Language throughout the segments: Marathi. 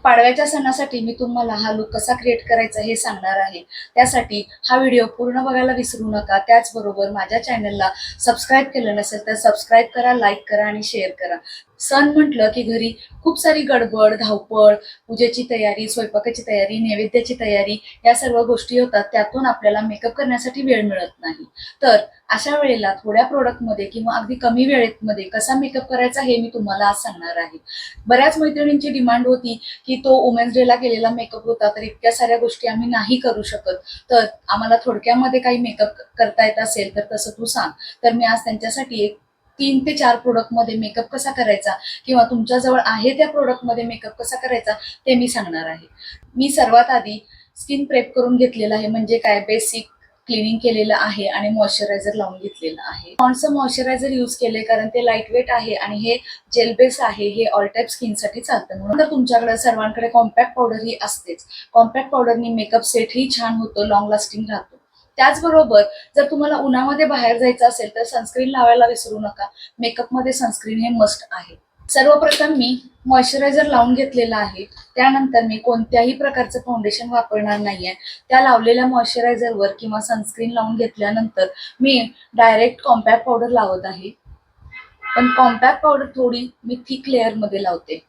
पाडव्याच्या सणासाठी मी तुम्हाला हा लूक कसा क्रिएट करायचा हे सांगणार आहे. त्यासाठी हा व्हिडिओ पूर्ण बघायला विसरू नका. त्याचबरोबर माझ्या चॅनलला सबस्क्राईब केलं नसेल तर सबस्क्राईब करा, लाईक करा आणि शेअर करा. सण म्हटलं की घरी खूप सारी गडबड, धावपळ, पूजेची तयारी, स्वयंपाकाची तयारी, नैवेद्याची तयारी या सर्व गोष्टी होतात. त्यातून आपल्याला मेकअप करण्यासाठी वेळ मिळत नाही. तर अशा वेळेला थोड्या प्रोडक्टमध्ये किंवा अगदी कमी वेळेमध्ये कसा मेकअप करायचा हे मी तुम्हाला आज सांगणार आहे. बऱ्याच मैत्रिणींची डिमांड होती की तो वुमेन्स डेला केलेला मेकअप होता, तर इतक्या साऱ्या गोष्टी आम्ही नाही करू शकत, तर आम्हाला थोडक्यामध्ये काही मेकअप करता येत असेल तर तसं तू सांग. तर मी आज त्यांच्यासाठी एक 3 ते 4 प्रोडक्टमध्ये मेकअप कसा करायचा किंवा तुमच्याजवळ आहे त्या प्रोडक्टमध्ये मेकअप कसा करायचा ते मी सांगणार आहे. मी सर्वात आधी स्किन प्रेप करून घेतलेलं आहे, म्हणजे काय, बेसिक क्लिनिंग केलेलं आहे आणि मॉइश्चरायझर लावून घेतलेलं आहे. पॉन्डचं मॉइश्चरायझर यूज केले कारण ते लाईट वेट आहे आणि हे जेल बेस आहे. हे ऑल टाईप स्किनसाठी चालतं. म्हणून तर तुमच्याकडे सर्वांकडे कॉम्पॅक्ट पावडर ही असतेच. कॉम्पॅक्ट पावडरनी मेकअप सेटही छान होतो, लॉंग लास्टिंग राहतो. त्याचबरोबर जर तुम्हाला उन्हामध्ये बाहेर जायचं असेल तर सनस्क्रीन लावायला विसरू नका. मेकअपमध्ये सनस्क्रीन हे मस्ट आहे. सर्वप्रथम मी मॉइश्चरायझर लावून घेतलेला आहे. त्यानंतर मी कोणत्याही प्रकारचं फाउंडेशन वापरणार नाहीये. त्या लावलेल्या मॉइश्चरायझरवर किंवा सनस्क्रीन लावून घेतल्यानंतर मी डायरेक्ट कॉम्पॅक्ट पावडर लावत आहे. पण कॉम्पॅक्ट पावडर थोडी मी थिक लेअरमध्ये लावते.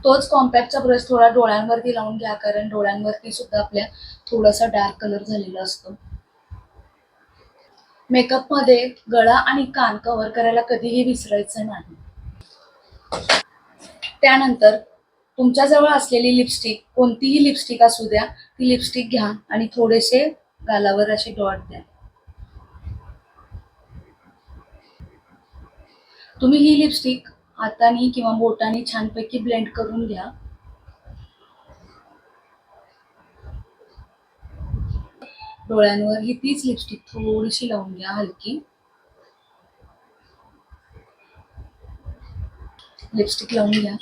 तोच कॉम्पॅक्टचा ब्रश थोडा डोळ्यांवरती लावून घ्या, कारण डोळ्यांवरती सुद्धा आपल्या थोडासा डार्क कलर झालेला असतो. मेकअपमध्ये गळा आणि कान कव्हर करायला कधीही विसरायचं नाही. त्यानंतर तुमच्याजवळ असलेली लिपस्टिक, कोणतीही लिपस्टिक असू द्या, ती लिपस्टिक घ्या आणि थोडेसे गालावर असे डॉट द्या. तुम्ही ही लिपस्टिक हाताने किंवा बोटाने छानपैकी ब्लेंड करून घ्या. डोळ्यांवर ही तीच लिपस्टिक थोडीशी लावून घ्या, हलकी लिपस्टिक लावून घ्या.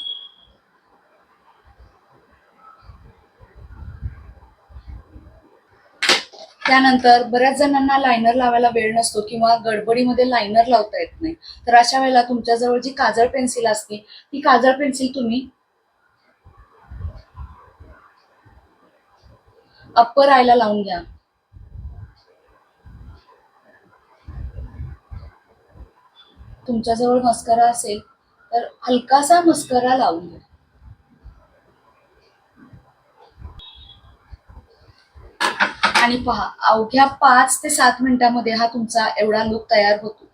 त्यानंतर बऱ्याच जणांना लायनर लावायला वेळ नसतो किंवा गडबडीमध्ये लायनर लावता येत नाही. तर अशा वेळेला तुमच्याजवळ जी काजळ पेन्सिल असते, ती काजळ पेन्सिल तुम्ही अप्पर आयला लावून घ्या. तुमच्याजवळ मस्करा असेल तर हलकासा मस्करा लावून घ्या. आणि पहा, अवघ्या 5 ते 7 मिनिटांमध्ये हा तुमचा एवढा लूक तयार होतो.